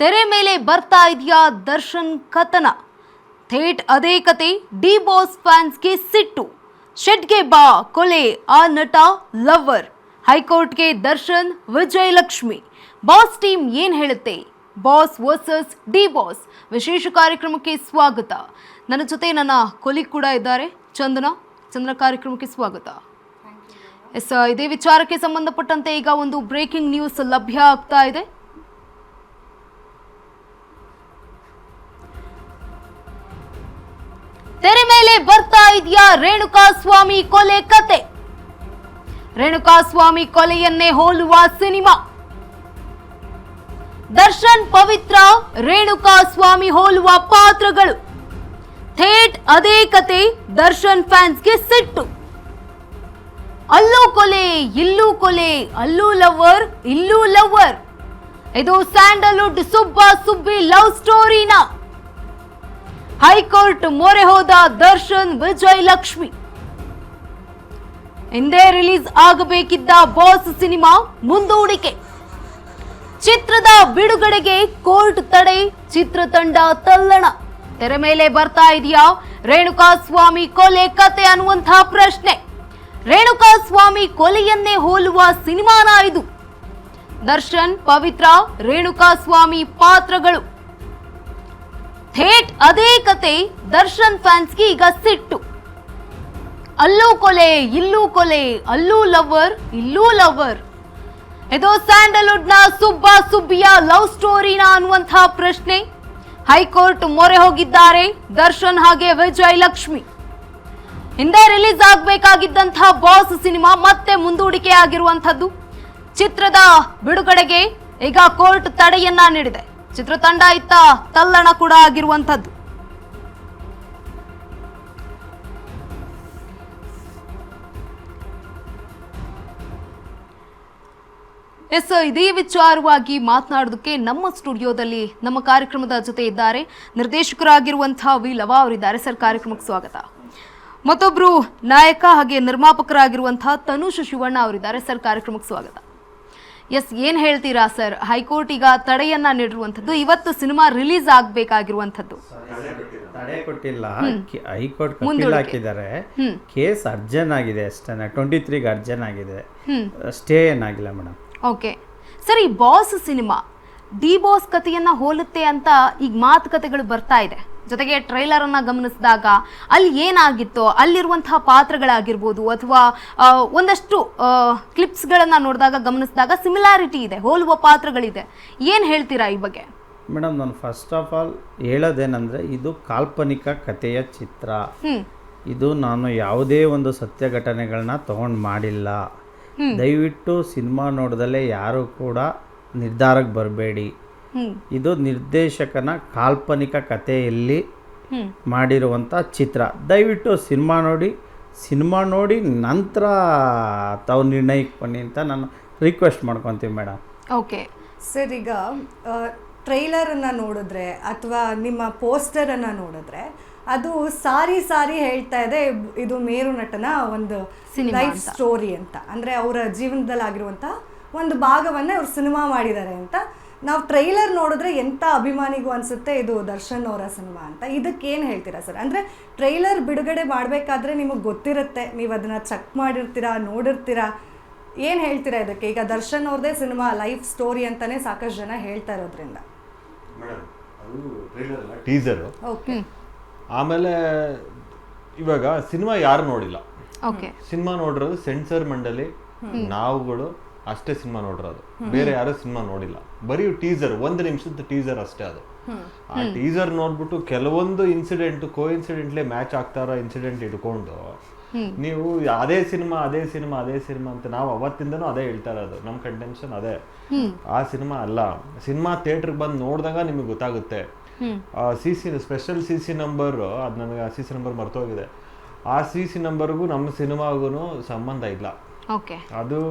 ತೆರೆ ಮೇಲೆ ಬರ್ತಾ ಇದೆಯಾ ದರ್ಶನ್ ಕಥನ. ಥೇಟ್ ಅದೇ ಕತೆ. ಡಿ ಬಾಸ್ ಫ್ಯಾನ್ಸ್ಗೆ ಸಿಟ್ಟು. ಶೆಡ್ಗೆ ಬಾ ಕೊಲೆ ಆ ನಟ ಲವರ್. ಹೈಕೋರ್ಟ್ಗೆ ದರ್ಶನ್ ವಿಜಯಲಕ್ಷ್ಮಿ. ಬಾಸ್ ಟೀಮ್ ಏನ್ ಹೇಳುತ್ತೆ? ಬಾಸ್ ವರ್ಸಸ್ ಡಿ ಬಾಸ್ ವಿಶೇಷ ಕಾರ್ಯಕ್ರಮಕ್ಕೆ ಸ್ವಾಗತ. ನನ್ನ ಜೊತೆ ನನ್ನ ಕೊಲಿಗ್ ಕೂಡ ಇದ್ದಾರೆ, ಚಂದನ ಕಾರ್ಯಕ್ರಮಕ್ಕೆ ಸ್ವಾಗತ. ಎಸ್, ಇದೇ ವಿಚಾರಕ್ಕೆ ಸಂಬಂಧಪಟ್ಟಂತೆ ಈಗ ಒಂದು ಬ್ರೇಕಿಂಗ್ ನ್ಯೂಸ್ ಲಭ್ಯ ಆಗ್ತಾ ಇದೆ. ತೆರೆ ಮೇಲೆ ಬರ್ತಾ ಇದೆಯಾ ರೇಣುಕಾಸ್ವಾಮಿ ಕೊಲೆ ಕತೆ. ರೇಣುಕಾಸ್ವಾಮಿ ಕೊಲೆಯನ್ನೇ ಹೋಲುವ ಸಿನಿಮಾ. ದರ್ಶನ್ ಪವಿತ್ರ, ರೇಣುಕಾಸ್ವಾಮಿ ಹೋಲುವ ಪಾತ್ರಗಳು. ಥೇಟ್ ಅದೇ ಕತೆ. ದರ್ಶನ್ ಫ್ಯಾನ್ಸ್ಗೆ ಸಿಟ್ಟು. ಅಲ್ಲೂ ಕೊಲೆ ಇಲ್ಲೂ ಕೊಲೆ, ಅಲ್ಲೂ ಲವರ್ ಇಲ್ಲೂ ಲವರ್. ಇದು ಸ್ಯಾಂಡಲ್ವುಡ್ ಸುಬ್ಬ ಸುಬ್ಬಿ ಲವ್ ಸ್ಟೋರಿನ. ಹೈಕೋರ್ಟ್ ಮೊರೆ ಹೋದ ದರ್ಶನ್ ವಿಜಯಲಕ್ಷ್ಮಿ. ಹಿಂದೆ ರಿಲೀಸ್ ಆಗಬೇಕಿದ್ದ ಬಾಸ್ ಸಿನಿಮಾ ಮುಂದೂಡಿಕೆ. ಚಿತ್ರದ ಬಿಡುಗಡೆಗೆ ಕೋರ್ಟ್ ತಡೆ, ಚಿತ್ರತಂಡ ತಲ್ಲಣ. ತೆರೆ ಮೇಲೆ ಬರ್ತಾ ಇದೆಯಾ ರೇಣುಕಾಸ್ವಾಮಿ ಕೊಲೆ ಕತೆ ಅನ್ನುವಂತಹ ಪ್ರಶ್ನೆ. ರೇಣುಕಾಸ್ವಾಮಿ ಕೊಲೆಯನ್ನೇ ಹೋಲುವ ಸಿನಿಮಾನ ಇದು. ದರ್ಶನ್ ಪವಿತ್ರ, ರೇಣುಕಾಸ್ವಾಮಿ ಪಾತ್ರಗಳು. ಥೇಟ್ ಅದೇ ಕತೆ. ದರ್ಶನ್ ಫ್ಯಾನ್ಸ್ಗೆ ಈಗ ಸಿಟ್ಟು. ಅಲ್ಲೂ ಕೊಲೆ ಇಲ್ಲೂ ಕೊಲೆ, ಅಲ್ಲೂ ಲವರ್ ಇಲ್ಲೂ ಲವರ್. ಇದು ಸ್ಯಾಂಡಲ್ವುಡ್ ನ ಸುಬ್ಬ ಸುಬ್ಬಿಯ ಲವ್ ಸ್ಟೋರಿನ ಅನ್ನುವಂತಹ ಪ್ರಶ್ನೆ. ಹೈಕೋರ್ಟ್ ಮೊರೆ ಹೋಗಿದ್ದಾರೆ ದರ್ಶನ್ ಹಾಗೆ ವಿಜಯಲಕ್ಷ್ಮಿ. ಹಿಂದೆ ರಿಲೀಸ್ ಆಗಬೇಕಾಗಿದ್ದಂತಹ ಬಾಸ್ ಸಿನಿಮಾ ಮತ್ತೆ ಮುಂದೂಡಿಕೆ ಆಗಿರುವಂತದ್ದು. ಚಿತ್ರದ ಬಿಡುಗಡೆಗೆ ಈಗ ಕೋರ್ಟ್ ತಡೆಯನ್ನ ನೀಡಿದೆ. ಚಿತ್ರತಂಡ ಇತ್ತ ತಲ್ಲಣ ಕೂಡ ಆಗಿರುವಂತದ್ದು. ಎಸ್, ಇದೇ ವಿಚಾರವಾಗಿ ಮಾತನಾಡೋದಕ್ಕೆ ನಮ್ಮ ಸ್ಟುಡಿಯೋದಲ್ಲಿ ನಮ್ಮ ಕಾರ್ಯಕ್ರಮದ ಜೊತೆ ಇದ್ದಾರೆ ನಿರ್ದೇಶಕರಾಗಿರುವಂತಹ ವಿ ಲವ ಅವರಿದ್ದಾರೆ. ಸರ್, ಕಾರ್ಯಕ್ರಮಕ್ಕೆ ಸ್ವಾಗತ. ಮತ್ತೊಬ್ರು ನಾಯಕ ಹಾಗೆ ನಿರ್ಮಾಪಕರಾಗಿರುವಂತಹ ತನುಷ್ ಶಿವಣ್ಣ ಅವರಿದ್ದಾರೆ. ಸರ್, ಕಾರ್ಯಕ್ರಮಕ್ಕೆ ಸ್ವಾಗತ. ಎಸ್, ಏನ್ ಹೇಳ್ತೀರಾ ಸರ್? ಹೈಕೋರ್ಟ್ ಈಗ ತಡೆಯನ್ನ ನೀಡಿರುವಂತದ್ದು, ಇವತ್ತು ಸಿನಿಮಾ ರಿಲೀಸ್ ಆಗ್ಬೇಕಾಗಿರುವಂತದ್ದು. ತಡೆ ಕೊಟ್ಟಿಲ್ಲ, ಹೈಕೋರ್ಟ್ ಅಪೀಲ್ ಹಾಕಿದ್ದಾರೆ. ಕೇಸ್ ಅರ್ಜೆಂಟ್ ಆಗಿದೆ ಅಷ್ಟೇ, 23ಗೆ ಅರ್ಜೆಂಟ್ ಆಗಿದೆ, ಸ್ಟೇ ಏನಾಗಿಲ್ಲ ಮೇಡಮ್. ಓಕೆ ಸರ್, ಈ ಬಾಸ್ ಸಿನಿಮಾ ಡಿ ಬಾಸ್ ಕಥೆಯನ್ನ ಹೋಲುತ್ತೆ ಅಂತ ಈಗ ಮಾತುಕತೆಗಳು ಬರ್ತಾ ಇದೆ. ಜೊತೆಗೆ ಟ್ರೈಲರ್ ಅನ್ನ ಗಮನಿಸಿದಾಗ ಅಲ್ಲಿ ಏನಾಗಿತ್ತೋ ಅಲ್ಲಿರುವಂತಹ ಪಾತ್ರಗಳಾಗಿರ್ಬೋದು ಅಥವಾ ಒಂದಷ್ಟು ಕ್ಲಿಪ್ಸ್ಗಳನ್ನ ನೋಡಿದಾಗ ಗಮನಿಸಿದಾಗ ಸಿಮಿಲಾರಿಟಿ ಇದೆ, ಹೋಲುವ ಪಾತ್ರಗಳಿದೆ. ಏನು ಹೇಳ್ತೀರಾ ಈ ಬಗ್ಗೆ? ಮೇಡಮ್, ನಾನು ಫಸ್ಟ್ ಆಫ್ ಆಲ್ ಹೇಳೋದೇನೆಂದರೆ, ಇದು ಕಾಲ್ಪನಿಕ ಕಥೆಯ ಚಿತ್ರ. ಇದು ನಾನು ಯಾವುದೇ ಒಂದು ಸತ್ಯ ಘಟನೆಗಳನ್ನ ತೊಗೊಂಡು ಮಾಡಿಲ್ಲ. ದಯವಿಟ್ಟು ಸಿನಿಮಾ ನೋಡಿದಲ್ಲೇ ಯಾರು ಕೂಡ ನಿರ್ಧಾರಕ್ಕೆ ಬರಬೇಡಿ. ಇದು ನಿರ್ದೇಶಕನ ಕಾಲ್ಪನಿಕ ಕಥೆಯಲ್ಲಿ ಮಾಡಿರುವಂಥ ಚಿತ್ರ. ದಯವಿಟ್ಟು ಸಿನಿಮಾ ನೋಡಿ ನಂತರ ತಾವು ನಿರ್ಣಯಕ್ಕೆ ಬನ್ನಿ ಅಂತ ನಾನು ರಿಕ್ವೆಸ್ಟ್ ಮಾಡ್ಕೊತೀವಿ ಮೇಡಮ್. ಓಕೆ ಸರ್, ಈಗ ಟ್ರೈಲರನ್ನು ನೋಡಿದ್ರೆ ಅಥವಾ ನಿಮ್ಮ ಪೋಸ್ಟರನ್ನು ನೋಡಿದ್ರೆ ಅದು ಸಾರಿ ಹೇಳ್ತಾ ಇದೆ ಇದು ಮೇರು ನಟನ ಒಂದು ಲೈಫ್ ಸ್ಟೋರಿ ಅಂತ. ಅಂದರೆ ಅವರ ಜೀವನದಲ್ಲಿ ಆಗಿರುವಂಥ ಒಂದು ಭಾಗವನ್ನೇ ಅವ್ರು ಸಿನಿಮಾ ಮಾಡಿದ್ದಾರೆ ಅಂತ. ನಾವು ಟ್ರೈಲರ್ ನೋಡಿದ್ರೆ ಎಂಥ ಅಭಿಮಾನಿಗೂ ಅನಿಸುತ್ತೆ ಇದು ದರ್ಶನ್ ಅವರ ಸಿನಿಮಾ ಅಂತ. ಇದಕ್ಕೇನು ಹೇಳ್ತೀರಾ ಸರ್? ಅಂದರೆ ಟ್ರೈಲರ್ ಬಿಡುಗಡೆ ಮಾಡಬೇಕಾದ್ರೆ ನಿಮಗೆ ಗೊತ್ತಿರುತ್ತೆ, ನೀವು ಅದನ್ನು ಚೆಕ್ ಮಾಡಿರ್ತೀರಾ, ನೋಡಿರ್ತೀರಾ. ಏನು ಹೇಳ್ತೀರಾ ಇದಕ್ಕೆ? ಈಗ ದರ್ಶನ್ ಅವ್ರದ್ದೇ ಸಿನಿಮಾ ಲೈಫ್ ಸ್ಟೋರಿ ಅಂತಲೇ ಸಾಕಷ್ಟು ಜನ ಹೇಳ್ತಾ ಇರೋದ್ರಿಂದ. ಮೇಡಮ್, ಅದು ಟ್ರೈಲರ್ ಅಲ್ಲ, ಟೀಸರು. ಓಕೆ. ಆಮೇಲೆ ಇವಾಗ ಸಿನಿಮಾ ಯಾರು ನೋಡಿಲ್ಲ. ಓಕೆ. ಸಿನಿಮಾ ನೋಡಿರೋದು ಸೆನ್ಸರ್ ಮಂಡಳಿ, ನಾವುಗಳು ಅಷ್ಟೇ ಸಿನಿಮಾ ನೋಡಿರೋದು, ಬೇರೆ ಯಾರು ಸಿನಿಮಾ ನೋಡಿಲ್ಲ. ಬರೀ ಟೀಸರ್, 1 ನಿಮಿಷದ ಟೀಸರ್ ಅಷ್ಟೇ ಅದು. ಆ ಟೀಸರ್ ನೋಡ್ಬಿಟ್ಟು ಕೆಲವೊಂದು ಇನ್ಸಿಡೆಂಟ್ ಕೋಇನ್ಸಿಡೆಂಟ್ಲಿ ಮ್ಯಾಚ್ ಆಗ್ತಾರೋ ಇನ್ಸಿಡೆಂಟ್ ಇಟ್ಕೊಂಡು ನೀವು ಅದೇ ಸಿನಿಮಾ ಅಂತ ನಾವು ಅವತ್ತಿಂದನೂ ಅದೇ ಹೇಳ್ತಾ ಇರೋದು. ನಮ್ಮ ಕಂಟೆನ್ಷನ್ ಅದೇ. ಆ ಸಿನಿಮಾ ಅಲ್ಲ. ಸಿನಿಮಾ ಥಿಯೇಟ್ರಿಗೆ ಬಂದು ನೋಡಿದಾಗ ನಿಮಗೆ ಗೊತ್ತಾಗುತ್ತೆ. ಸ್ಪೆಷಲ್ CC ನಂಬರ್, ಅದು ನನಗೆ ಆ CC ನಂಬರ್ ಮರ್ತೋಗಿದೆ. ಆ CC ನಂಬರ್ಗೂ ನಮ್ಮ ಸಿನಿಮಾಗೂ ಸಂಬಂಧ ಇಲ್ಲ. ಓಕೆ.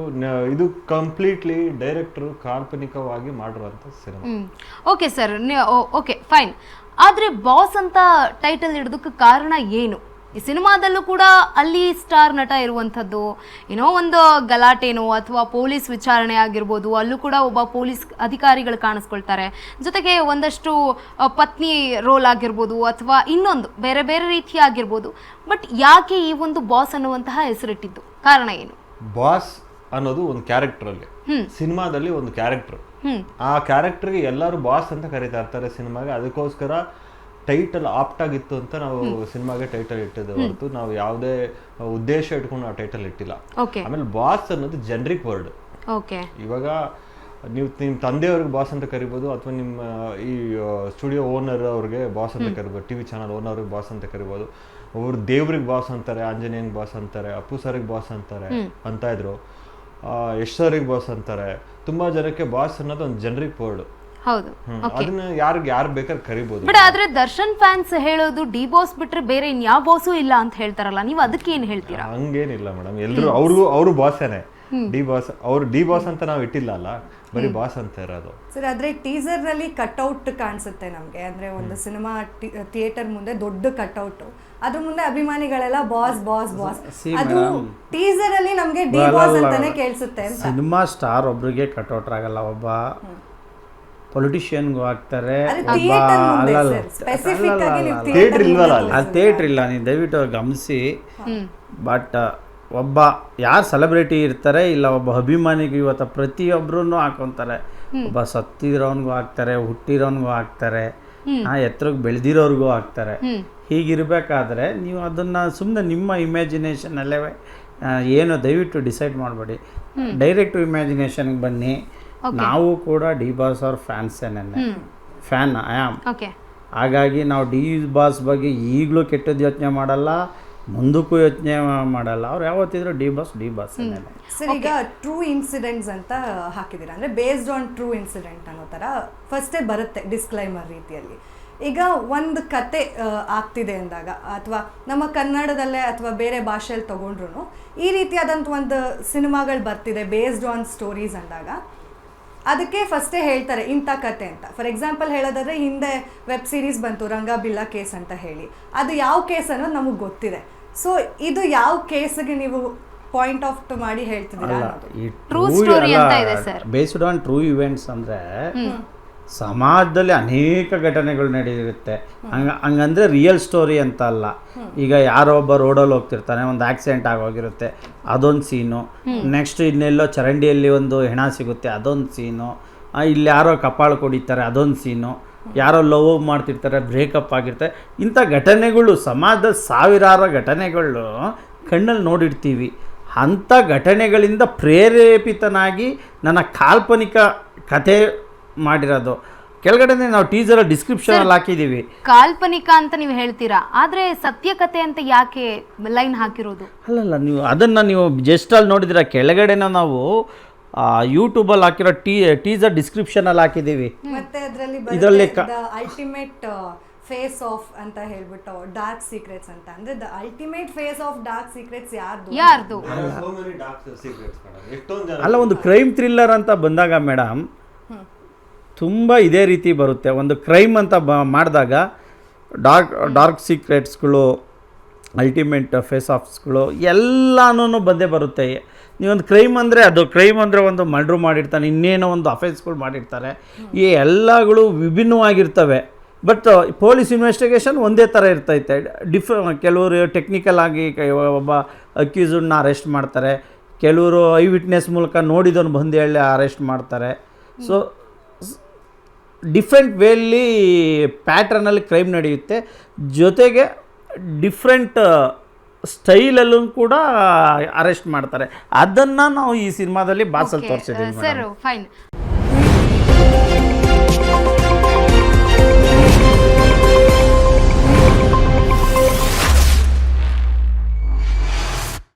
ಇದು ಕಂಪ್ಲೀಟ್ಲಿ ಡೈರೆಕ್ಟರ್ ಕಾಲ್ಪನಿಕವಾಗಿ ಮಾಡಿರುವಂಥ cinema. Okay sir, okay fine. ಆದರೆ ಬಾಸ್ ಅಂತ ಟೈಟಲ್ ಇಡೋದಕ್ಕೆ ಕಾರಣ ಏನು? ಈ ಸಿನಿಮಾದಲ್ಲೂ ಕೂಡ ಅಲ್ಲಿ ಸ್ಟಾರ್ ನಟ ಇರುವಂಥದ್ದು, ಏನೋ ಒಂದು ಗಲಾಟೆನೋ ಅಥವಾ ಪೊಲೀಸ್ ವಿಚಾರಣೆ ಆಗಿರ್ಬೋದು, ಅಲ್ಲೂ ಕೂಡ ಒಬ್ಬ ಪೊಲೀಸ್ ಅಧಿಕಾರಿಗಳು ಕಾಣಿಸ್ಕೊಳ್ತಾರೆ, ಜೊತೆಗೆ ಒಂದಷ್ಟು ಪತ್ನಿ ರೋಲ್ ಆಗಿರ್ಬೋದು ಅಥವಾ ಇನ್ನೊಂದು ಬೇರೆ ಬೇರೆ ರೀತಿ ಆಗಿರ್ಬೋದು. ಬಟ್ ಯಾಕೆ ಈ ಒಂದು ಬಾಸ್ ಅನ್ನುವಂತಹ ಹೆಸರಿಟ್ಟಿದ್ದು, ಕಾರಣ ಏನು? ಬಾಸ್ ಅನ್ನೋದು ಒಂದು ಕ್ಯಾರೆಕ್ಟರ್ ಅಲ್ಲಿ, ಸಿನಿಮಾದಲ್ಲಿ ಒಂದು ಕ್ಯಾರೆಕ್ಟರ್. ಆ ಕ್ಯಾರೆಕ್ಟರ್ಗೆ ಎಲ್ಲರೂ ಬಾಸ್ ಅಂತ ಕರೀತಾ ಇರ್ತಾರೆ ಸಿನಿಮಾಗೆ. ಅದಕ್ಕೋಸ್ಕರ ಟೈಟಲ್ ಆಪ್ಟ್ ಆಗಿತ್ತು ಅಂತ ನಾವು ಸಿನಿಮಾಗೆ ಟೈಟಲ್ ಇಟ್ಟಿದ್ದು ಹೊರತು ನಾವು ಯಾವುದೇ ಉದ್ದೇಶ ಇಟ್ಕೊಂಡು ನಾವು ಟೈಟಲ್ ಇಟ್ಟಿಲ್ಲ. ಆಮೇಲೆ ಬಾಸ್ ಅನ್ನೋದು ಜನರಿಕ್ ವರ್ಡ್. ಇವಾಗ ನೀವು ನಿಮ್ಮ ತಂದೆಯವ್ರಿಗೆ ಬಾಸ್ ಅಂತ ಕರಿಬೋದು, ಅಥವಾ ನಿಮ್ಮ ಈ ಸ್ಟುಡಿಯೋ ಓನರ್ ಅವ್ರಿಗೆ ಬಾಸ್ ಅಂತ ಕರಿಬೋದು, ಟಿವಿ ಚಾನಲ್ ಓನರ್ಗೆ ಬಾಸ್ ಅಂತ ಕರಿಬೋದು. ಒಬ್ಬರು ದೇವ್ರಿಗೆ ಬಾಸ್ ಅಂತಾರೆ, ಆಂಜನೇಯಂಗೆ ಬಾಸ್ ಅಂತಾರೆ, ಅಪ್ಪು ಸರ್ಗೆ ಬಾಸ್ ಅಂತಾರೆ ಅಂತ ಇದ್ರು, ಯಶ್ ಸರ್ಗೆ ಬಾಸ್ ಅಂತಾರೆ. ತುಂಬಾ ಜನಕ್ಕೆ ಬಾಸ್ ಅನ್ನೋದು ಒಂದು ಜನರಿಕ್ ವರ್ಡ್. ಹೌದು, ಅದನ್ನ ಯಾರು ಬೇಕಾದ್ರೆ ಕರಿಬಹುದು. ಬಟ್ ಆದ್ರೆ ದರ್ಶನ್ ಫ್ಯಾನ್ಸ್ ಹೇಳೋದು ಡಿ ಬಾಸ್ ಬಿಟ್ರೆ ಬೇರೆ ಇನ್ಯಾವ ಬಾಸು ಇಲ್ಲ ಅಂತ ಹೇಳ್ತಾರಲ್ಲ, ನೀವು ಅದಕ್ಕೆ ಏನ್ ಹೇಳ್ತೀರಾ? ಹಂಗೇನಿಲ್ಲ ಮೇಡಮ್, ಎಲ್ರು ಅವರು ಬಾಸೇನೆ. ಡಿ ಬಾಸ್ ಅಂತ ನಾವು ಇಟ್ಟಿಲ್ಲ ಅಲ್ಲ, ಬರೀ ಬಾಸ್ ಅಂತ ಇರೋದು. ಸರ್ ಆದ್ರೆ ಟೀಸರ್ ನಲ್ಲಿ ಕಟ್ಔಟ್ ಕಾಣಿಸುತ್ತೆ ನಮ್ಗೆ, ಅಂದ್ರೆ ಒಂದು ಸಿನಿಮಾ ಥಿಯೇಟರ್ ಮುಂದೆ ದೊಡ್ಡ ಕಟ್ಔಟ್, ಅದ್ರ ಮುಂದೆ ಅಭಿಮಾನಿಗಳೆಲ್ಲ ಬಾಸ್ ಬಾಸ್ ಬಾಸ್. ಅದು ಟೀಸರ್ ಅಲ್ಲಿ ನಮ್ಗೆ ಡಿ ಬಾಸ್ ಅಂತಾನೆ ಕೇಳಿಸುತ್ತೆ. ಸಿನಿಮಾ ಸ್ಟಾರ್ ಒಬ್ರಿಗೆ ಕಟ್ಔಟ್ ಆಗಲ್ಲ, ಒಬ್ಬ ಪೊಲಿಟಿಷಿಯನ್ಗೂ ಆಗ್ತಾರೆ. ಥಿಯೇಟರ್ ಇಲ್ಲ, ನೀವು ದಯವಿಟ್ಟು ಗಮನಿಸಿ. ಬಟ್ ಒಬ್ಬ ಯಾರು ಸೆಲೆಬ್ರಿಟಿ ಇರ್ತಾರೆ, ಇಲ್ಲ ಒಬ್ಬ ಅಭಿಮಾನಿಗೂ ಇವತ್ತು ಪ್ರತಿಯೊಬ್ಬರೂ ಹಾಕೊಂತಾರೆ. ಒಬ್ಬ ಸತ್ತಿರೋನ್ಗೂ ಹಾಕ್ತಾರೆ, ಹುಟ್ಟಿರೋನ್ಗೂ ಹಾಕ್ತಾರೆ, ಎತ್ತರಕ್ಕೆ ಬೆಳೆದಿರೋರ್ಗೂ ಹಾಕ್ತಾರೆ. ಹೀಗಿರ್ಬೇಕಾದ್ರೆ ನೀವು ಅದನ್ನು ಸುಮ್ಮನೆ ನಿಮ್ಮ ಇಮ್ಯಾಜಿನೇಷನಲ್ಲೇ ಏನು ದಯವಿಟ್ಟು ಡಿಸೈಡ್ ಮಾಡಬೇಡಿ, ಡೈರೆಕ್ಟ್ ಇಮ್ಯಾಜಿನೇಷನ್ಗೆ ಬನ್ನಿ. ನಾವು ಕೂಡ ಡಿ ಬಾಸ್ ಅವ್ರ ಫ್ಯಾನ್ ಐ ಆಮ್. ಹಾಗಾಗಿ ನಾವು ಡಿ ಬಾಸ್ ಬಗ್ಗೆ ಈಗಲೂ ಕೆಟ್ಟದ್ದು ಯೋಚನೆ ಮಾಡಲ್ಲ, ಮುಂದಕ್ಕೂ ಯೋಚನೆ ಮಾಡಲ್ಲ. ಅವ್ರು ಯಾವತ್ತಿದ್ರು ಡಿ ಬಾಸ್ ಸರ್. ಈಗ ಟ್ರೂ ಇನ್ಸಿಡೆಂಟ್ಸ್ ಅಂತ ಹಾಕಿದ್ದೀರಾ, ಅಂದರೆ ಬೇಸ್ಡ್ ಆನ್ ಟ್ರೂ ಇನ್ಸಿಡೆಂಟ್ ಅನ್ನೋ ಥರ ಫಸ್ಟೇ ಬರುತ್ತೆ ಡಿಸ್ಕ್ಲೈಮರ್ ರೀತಿಯಲ್ಲಿ. ಈಗ ಒಂದು ಕತೆ ಆಗ್ತಿದೆ ಅಂದಾಗ, ಅಥವಾ ನಮ್ಮ ಕನ್ನಡದಲ್ಲೇ ಅಥವಾ ಬೇರೆ ಭಾಷೆಯಲ್ಲಿ ತೊಗೊಂಡ್ರು ಈ ರೀತಿಯಾದಂಥ ಒಂದು ಸಿನಿಮಾಗಳು ಬರ್ತಿದೆ ಬೇಸ್ಡ್ ಆನ್ ಸ್ಟೋರೀಸ್ ಅಂದಾಗ, ಅದಕ್ಕೆ ಫಸ್ಟೇ ಹೇಳ್ತಾರೆ ಇಂಥ ಕತೆ ಅಂತ. ಫಾರ್ ಎಕ್ಸಾಂಪಲ್ ಹೇಳೋದಾದ್ರೆ, ಹಿಂದೆ ವೆಬ್ ಸೀರೀಸ್ ಬಂತು ರಂಗಬಿಲ್ಲ ಕೇಸ್ ಅಂತ ಹೇಳಿ, ಅದು ಯಾವ ಕೇಸ್ ಅನ್ನೋದು ನಮಗೆ ಗೊತ್ತಿದೆ. ಸೊ ಇದು ಯಾವ ಕೇಸ್ಗೆ ನೀವು ಪಾಯಿಂಟ್ ಆಫ್ ಮಾಡಿ ಹೇಳ್ತಿದ್ದೀರಾ? ಬೇಸ್ಡ್ ಆನ್ ಟ್ರೂ ಇವೆಂಟ್ಸ್ ಅಂದರೆ ಸಮಾಜದಲ್ಲಿ ಅನೇಕ ಘಟನೆಗಳು ನಡೆದಿರುತ್ತೆ. ಹಂಗಂದ್ರೆ ರಿಯಲ್ ಸ್ಟೋರಿ ಅಂತ ಅಲ್ಲ. ಈಗ ಯಾರೋ ಒಬ್ಬ ರೋಡಲ್ಲಿ ಹೋಗ್ತಿರ್ತಾನೆ, ಒಂದು ಆಕ್ಸಿಡೆಂಟ್ ಆಗೋಗಿರುತ್ತೆ, ಅದೊಂದು ಸೀನು. ನೆಕ್ಸ್ಟ್ ಇನ್ನೆಲ್ಲೋ ಚರಂಡಿಯಲ್ಲಿ ಒಂದು ಹೆಣ ಸಿಗುತ್ತೆ, ಅದೊಂದು ಸೀನು. ಇಲ್ಲಿ ಯಾರೋ ಕಪಾಳು ಕೊಡಿತಾರೆ, ಅದೊಂದು ಸೀನು. ಯಾರೋ ಲವ್ ಮಾಡ್ತಿರ್ತಾರೆ, ಬ್ರೇಕಪ್ ಆಗಿರ್ತಾರೆ. ಇಂಥ ಘಟನೆಗಳು ಸಮಾಜದ ಸಾವಿರಾರು ಘಟನೆಗಳು ಕಣ್ಣಲ್ಲಿ ನೋಡಿರ್ತೀವಿ. ಅಂಥ ಘಟನೆಗಳಿಂದ ಪ್ರೇರೇಪಿತನಾಗಿ ನನ್ನ ಕಾಲ್ಪನಿಕ ಕಥೆ ಮಾಡಿರೋದು. ಕೆಳಗಡೆ ನಾವು ಟೀಸರ್ ಡಿಸ್ಕ್ರಿಪ್ಷನ್ ಅಲ್ಲಿ ಹಾಕಿದೀವಿ, ಕಾಲ್ಪನಿಕ ಅಂತ ನೀವು ಹೇಳ್ತೀರಾ, ಆದ್ರೆ ಸತ್ಯ ಕಥೆ ಅಂತ ಯಾಕೆ ಲೈನ್ ಹಾಕಿರೋದು? ಅಲ್ಲಲ್ಲ, ನೀವು ಅದನ್ನ ನೀವು ಜಸ್ಟ್ ಅಲ್ಲಿ ನೋಡಿದಿರ, ಕೆಳಗಡೆನ ನಾವು ಯೂಟ್ಯೂಬಲ್ಲಿ ಹಾಕಿರೋ ಟೀಸರ್ ಡಿಸ್ಕ್ರಿಪ್ಷನ್ ಅಲ್ಲಿ ಹಾಕಿದೀವಿ. ಮತ್ತೆ ಇದರಲ್ಲಿ ಅಲ್ಟಿಮೇಟ್ ಫೇಸ್ ಆಫ್ ಅಂತ ಹೇಳ್ಬಿಟ್ಟು ಡಾರ್ಕ್ ಸೀಕ್ರೆಟ್ಸ್ ಅಂತ, ಅಂದ್ರೆ the ultimate face off dark secrets ಯಾರ್ದು? ಅಲ್ಲ, ಒಂದು ಕ್ರೈಮ್ ಥ್ರಿಲ್ಲರ್ ಅಂತ ಬಂದಾಗ ಮೇಡಮ್ ತುಂಬ ಇದೇ ರೀತಿ ಬರುತ್ತೆ. ಒಂದು ಕ್ರೈಮ್ ಅಂತ ಮಾಡಿದಾಗ ಡಾರ್ಕ್ ಸೀಕ್ರೆಟ್ಸ್ಗಳು, ಅಲ್ಟಿಮೇಟ್ ಫೇಸ್ ಆಫ್ಸ್ಗಳು ಎಲ್ಲನೂ ಬಂದೇ ಬರುತ್ತೆ. ನೀವೊಂದು ಕ್ರೈಮ್ ಅಂದರೆ ಅದು ಕ್ರೈಮ್ ಅಂದರೆ ಒಂದು ಮರ್ಡ್ರು ಮಾಡಿರ್ತಾನೆ, ಇನ್ನೇನೋ ಒಂದು ಅಫೆನ್ಸ್ಗಳು ಮಾಡಿರ್ತಾರೆ. ಈ ಎಲ್ಲಗಳು ವಿಭಿನ್ನವಾಗಿರ್ತವೆ. ಬಟ್ ಪೊಲೀಸ್ ಇನ್ವೆಸ್ಟಿಗೇಷನ್ ಒಂದೇ ಥರ ಇರ್ತೈತೆ. ಕೆಲವರು ಟೆಕ್ನಿಕಲ್ ಆಗಿ ಒಬ್ಬ ಅಕ್ಯೂಸ್ಡನ್ನ ಅರೆಸ್ಟ್ ಮಾಡ್ತಾರೆ, ಕೆಲವರು ಐ ವಿಟ್ನೆಸ್ ಮೂಲಕ ನೋಡಿದವನು ಬಂದು ಹೇಳಿ ಅರೆಸ್ಟ್ ಮಾಡ್ತಾರೆ. ಸೊ ಡಿಫ್ರೆಂಟ್ ವೇಲಿ ಪ್ಯಾಟ್ರನಲ್ಲಿ ಕ್ರೈಮ್ ನಡೆಯುತ್ತೆ. ಜೊತೆಗೆ ಡಿಫ್ರೆಂಟ್ ಸ್ಟೈಲಲ್ಲೂ ಕೂಡ ಅರೆಸ್ಟ್ ಮಾಡ್ತಾರೆ. ಅದನ್ನು ನಾವು ಈ ಸಿನಿಮಾದಲ್ಲಿ ಬಾಸಲ್ಲಿ ತೋರಿಸಿದ್ದೀವಿ. Sir fine.